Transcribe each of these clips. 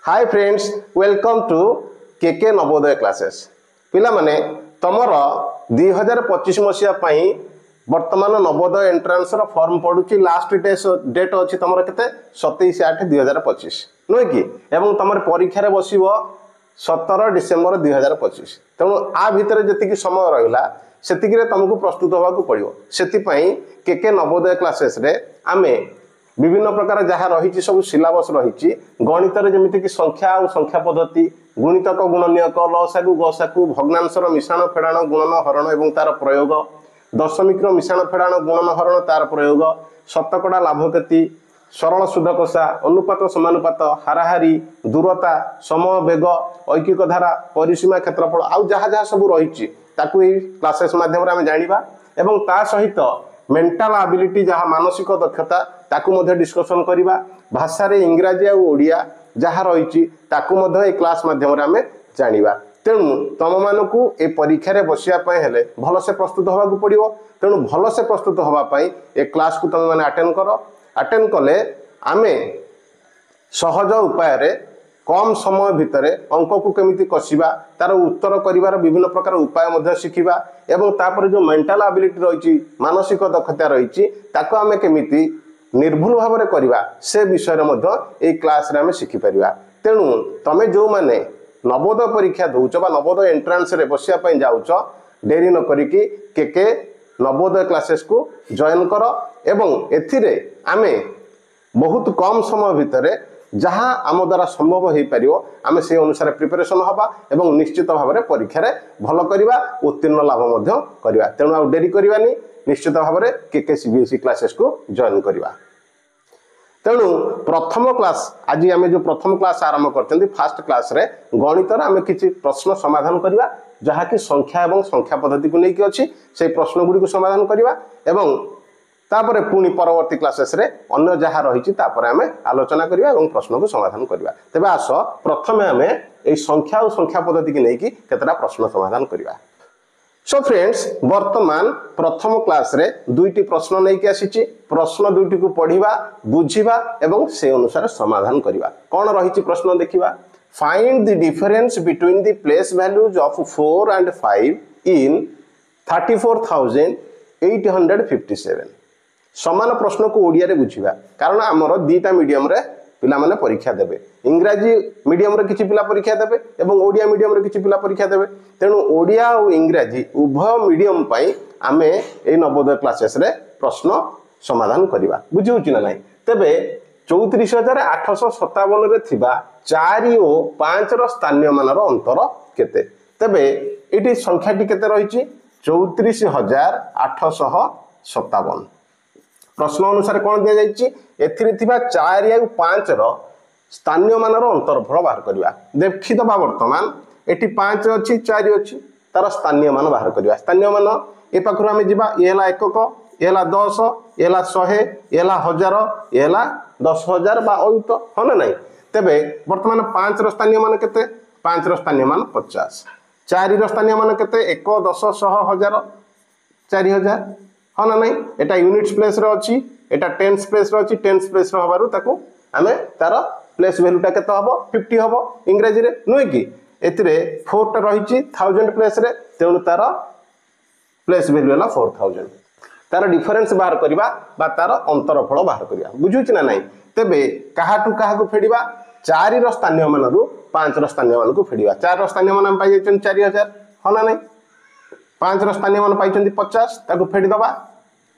Hi friends welcome to KK Navodaya classes पिला माने तमर 2025 मसिया पई वर्तमान नवोदय एंट्रांस रो फॉर्म पडुची लास्ट डेट अछि तमर केते 27/8/2025 नुय कि एवं तमर परीक्षा रे बसिबो 17 डिसेंबर 2025 तेणु आ भितर जति समय रहिला सेतिकी रे तुमको प्रस्तुत होबाकू पड़िबो सेति पई केके नवोदय क्लासेस रे आमे विभिन्न प्रकार जहाँ रही सब सिलेबस रही गणित जमीक संख्या और संख्या पद्धति गुणितक गुणनीयक लसागु गसागु भग्नांशर मिश्रण फेड़ाण गुणन हरण और तार प्रयोग दशमिक मिश्रण फेड़ाण गुणन हरण तार प्रयोग शतकड़ा लाभ क्षति सरल शुद्ध कषा अनुपात समानुपात हाराहारी दूरता समय वेग ऐकिक धारा परिसीमा क्षेत्रफल आउ जहाँ जहाँ सब रही क्लासेस माध्यम आम जाना एवं ता सहित मेंटल एबिलिटी जहाँ मानसिक दक्षता ताकू मध्य डिस्कशन करिबा भाषा रे इंग्रजी और ओडिया जहाँ रही ताकू मध्य ए क्लास माध्यम आम जानिबा तेणु तुम मानकू ए परीक्षा रे बसिया पय हेले भल से प्रस्तुत होबाकू पड़िबो तेणु भल से प्रस्तुत होबा पय ए क्लास को तुम माने अटेंड कले आमे सहज उपाय रे कम समय भितर अंक को केमिति कसिबा तार उत्तर करिवार विभिन्न प्रकार उपाय मध्य शिखिबा एवं तापर जो मेंटल एबिलिटी रही मानसिक दक्षता रही ताको आमे केमिति निर्भुल भाव में करवा से विषय ए क्लास रे आमे शिखि परिबा तेणु तमे जो माने नवोदय परीक्षा दउछ बा नवोदय एंट्रांस रे बसिया पय जाउछ देरी न करिकि केके नवोदय क्लासेस को जॉइन कर एवं एथिरे आमे बहुत कम समय भितर जहाँ आम द्वारा संभव हो पार आम से अनुसार प्रिपरेशन हवा एवं निश्चित भाव में परीक्षा रे भल करवा उत्तीर्ण लाभ करवा तेणु आ डेरी करवानी निश्चित भाव में केके सीबीएसई क्लासेस को जॉइन करवा तेणु प्रथम क्लास आज आम जो प्रथम क्लास आरंभ करते फास्ट क्लास रे गणित आम किसी प्रश्न समाधान करवा जहाँकि संख्या एवं संख्या पद्धति को लेकिन अच्छी से प्रश्न गुड़ी को समाधान करवा एवं तापर पुणी परवर्ती क्लासेस रे अन्य जहाँ रही आम आलोचना करवा और प्रश्न को समाधान करवा तेज आस प्रथम आम ये संख्या और संख्या पद्धति की लेकिन केतटा प्रश्न समाधान करवा सो फ्रेंड्स वर्तमान प्रथम क्लास रे दुईटी प्रश्न नहीं आसी प्रश्न दुईटी को पढ़ा बुझा एवं से अनुसार समाधान करवा कौन रही प्रश्न देखा find the difference between the place values of 4 and 5 इन 34,857 समान प्रश्न को ओडिया रे बुझिबा कारण आमर दीटा मीडियम रे पिला माने परीक्षा देबे इंग्रजी मीडियम रे किछि पिला परीक्षा देबे एवं ओडिया मीडियम रे किछि पिला परीक्षा देबे तेणु ओडिया और इंग्रजी उभय मीडियम पई आमे ए नवोदय क्लासेस रे प्रश्न समाधान करबा बुझिउछि ना नाही तबे 34,857 रे थिबा 4 और 5 रो स्थानीय मानर अंतर केते तबे एटी संख्याटी केते रहिछि 34,857 प्रश्न अनुसार कौन दि जाइए एथिरे थिबा 4 और 5 रो स्थानीय मानर अंतरफल बाहर करवा देखिदबा वर्तमान एटी 5 अच्छी 4 अच्छी तार स्थानीय मान बाहर करवा स्थानीय मान ए पाखरु आमे जिबा ए हला एकक ए हला 10 ए हला 100 ए हला 1000 ए हला 10,000 बा अयुत हो ना नहीं तेबे वर्तमान 5 रो स्थानीय मान केते 5 रो स्थानीय मान 50 4 रो स्थानीय मान केते 1 10 100 1000 4000 हाँ ना नहीं एटा यूनिट्स प्लेस रे अछि एटा टेंस प्लेस रे अछि टेंस प्लेस रे हबारु ताको आमे तार प्लेस वैल्यूटा केते हबो 50 हबो इंग्रजी रे नुय कि एतिरे 4 टा रहिछि 1000 प्लेस रे तेणु तार प्लेस वैल्यू हला 4000 तार डिफरेंस बाहर करबा बा तार अंतरफल बाहर करबा बुझुछि ना नहीं तबे काहाटू काहा को फेडिबा 4 रो स्थानीय मानरु 5 रो स्थानीय मान को फेडिबा 4 रो स्थानीय मान हम पाइ जेछन 4000 हो ना नहीं 5 रो स्थानीय मान पाइछन्ती 50 ताको फेडी दबा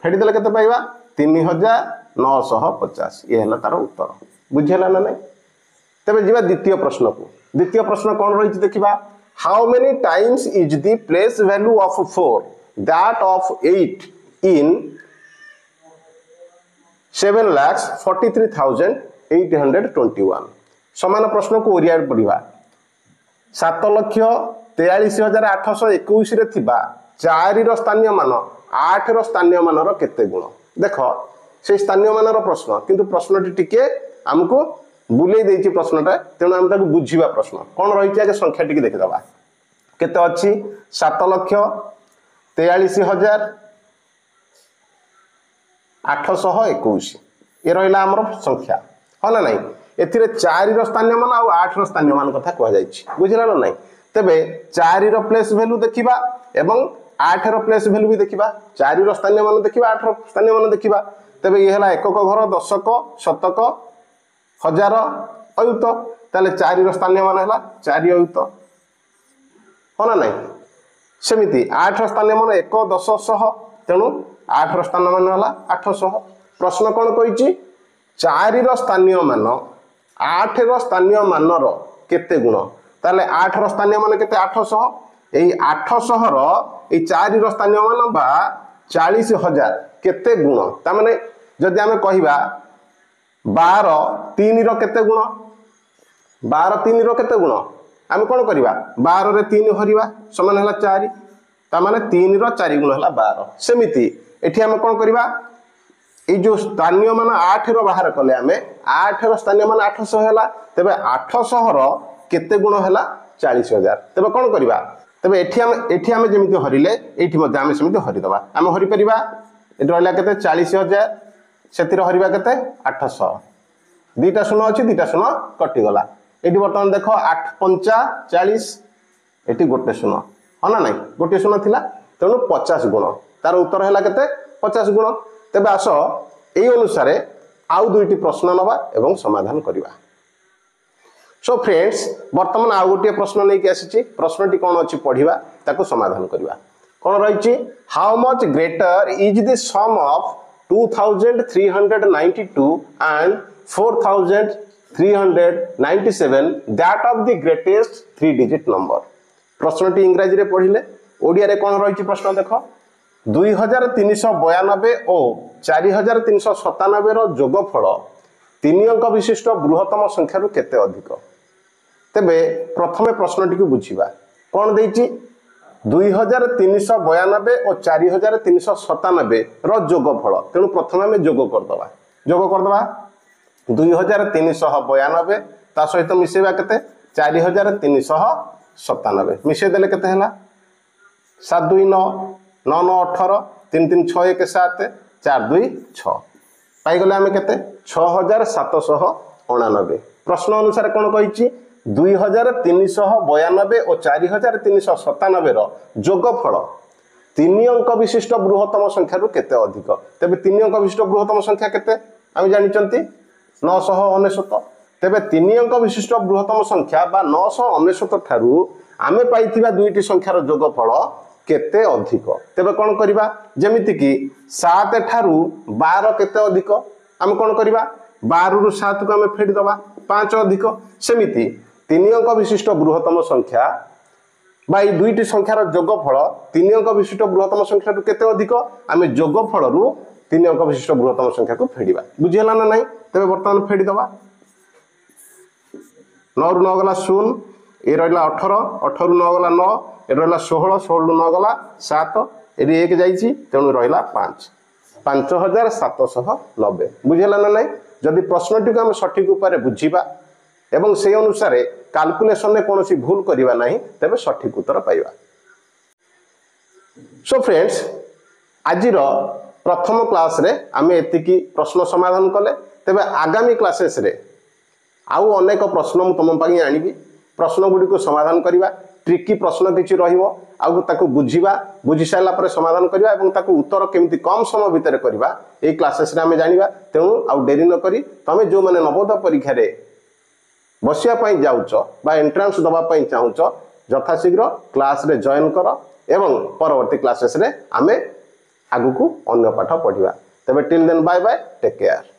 फेडी देले केते पाइबा 3,950 ये हला तार उत्तर बुझेला ना नहीं तबे जीवा द्वितीय प्रश्न को द्वितीय प्रश्न कौन रही देखिबा how many times is the place value of 4 that of 8 इन 7,43,821 समान प्रश्न को ओरिया पढ़िबा 7,43,821 रे थिबा 4 रो स्थानीय मान 8 रो स्थानीय मानर केते गुण देख से स्थानीय मानर प्रश्न किंतु प्रश्नटी टिके हमको बुले देछि प्रश्नटा तेणु हम ताको बुझिबा प्रश्न कोन रही आगे संख्या टिके देखिदबा केते अछि 7,43,821 ये रहिला हमर संख्या हो ना नहीं एथिरे 4 रो स्थानीय मान और 8 रो स्थानीय मान कथा कह जायछि बुझिला न नै तबे 4 रो प्लेस वैल्यू देखिबा एवं 8 रो प्लेस वैल्यू भी देखिबा 4 रो स्थानीय मान देखिबा 8 रो स्थानीय मान देखिबा तबे ये हला एकक घर दशक शतक हजार अयुत ताले 4 रो स्थानीय मान हला 4 अयुत हो ना नै सेमिति 8 रो स्थानीय मान 1 10 100 तेणु 8 रो स्थानीय मान हला 800 प्रश्न कोन कहिछि 4 रो स्थानीय मान 8 रो स्थानीय मान रो केते गुण ताले 8 रो स्थानीय मान केते 800 एई 800 रो एई 4 रो स्थानीय मान बा 40000 केते गुण ता माने जदि हमें कहिबा 12 3 रो केते गुण 12 3 रो केते गुण आम कोन करिबा 12 रे 3 हरिबा समान हला 4 ता माने 3 रो 4 गुण हला 12 सेमिति एठी हम कोन करिबा ए जो स्थानीय मान 8 रो बाहर कले हमें 8 रो स्थानीय मान 800 हला तबे 800 रो केते गुण हला 40000 तबे कोन करिबा तबे एठी हम जेमिति हरिले एठी मध्ये हम सेमिति हरि दबा हम हरि परिबा एठी रहला केते 40000 सेतिर हरिबा केते 800 दुईटा शून्य अछि दुईटा शून्य कटि गला एठी वर्तमान देखो 8 5 40 एठी गोटे शून्य हना नै गोटे शून्य थिला तेनु 50 गुण तार उत्तर हैला केते 50 गुण तबे आसो एई अनुसार आउ दुईटी प्रश्न नबा एवं समाधान करिबा सो फ्रेंड्स वर्तमान आउ गोटे प्रश्न नै कि आसीची प्रश्नटी कोन अछि पढिबा ताको समाधान करिबा कोन रहिची how much greater is the sum of 2392 and 4397 that of the greatest 3 digit number प्रश्नटी इंग्रजी रे पढिले ओडिया रे कोन रहिची प्रश्न देखो 2392 और 4397 रो जोगफल 3 अंक विशिष्ट बृहत्तम संख्या रु केते अधिक तेबे प्रथमे प्रश्नटी को बुझिबा कोन देइची 2392 और 4397 रो जोगफल तेनु प्रथमे हम जोग करदबा 2392 ता सहित मिसेबा केते 4397 मिसे देले केते हला 729 9 18 3 3 6 1 7 4 2 6 पाई गले हमें केते 6799 प्रश्न अनुसार कोन कहिची 2392 और 4397 रो जोगफल 3 अंक विशिष्ट बृहत्तम संख्या रु केते अधिक तबे 3 अंक विशिष्ट बृहत्तम संख्या केते हम जानि चंती 999 तबे 3 अंक विशिष्ट बृहत्तम संख्या बा 999 थारु आमे पाइथिबा दुईटी संख्यार जोगफल केते अधिक तबे कोन करिबा जेमिति कि 7 ठारु 12 केते अधिक हम कोन करिबा 12 रु 7 को हम फेडी दबा 5 अधिक सेमिति 3 अंक विशिष्ट बृहत्तम संख्या बाई दुईटी संख्यार जोगफल 3 अंक विशिष्ट बृहत्तम संख्या रु केते अधिक आमे जोगफल रु 3 अंक विशिष्ट बृहत्तम संख्या को फेडीबा बुझियला ना नाही तबे वर्तमान फेडी दबा 9 रु 9 गला 0 ए रहला 18 18 रु 9 गला 9 ए रहला 16 16 रु 9 गला 7 एरी 1 जाईची तेनु रहला 5 5790 बुझियला ना नाही जदि प्रश्नटी को हम सठिक उपारे बुझिबा एवं से अनुसार कैलकुलेशन में कोनोसी भूल करिबा नाही तबे सठिक उत्तर पाइबा सो फ्रेंड्स आजिर प्रथम क्लास रे आमे एतिकी प्रश्न समाधान कले तबे आगामी क्लासेस रे आउ अनेक प्रश्न मु तुम पाई आनिबी प्रश्न गुडी को समाधान करिबा ट्रिकी प्रश्न किछि रहिबो आउ ताको बुझिबा बुझि साइला पर समाधान करिबा एवं ताको उत्तर केमिति कम समय भीतर करिबा ए क्लासेस रे आमे जानिबा तेनु आउ देरी न करी तमे जो माने नवोदय परीक्षा रे बसिया पाई जाउच बा एंट्रेंस दबा पाई चाहुच यथाशीघ्र क्लास रे जॉइन कर एवं परवर्ती क्लासेस रे आमे आगु को अन्य पाठ पढिबा तबे till then bye bye take care.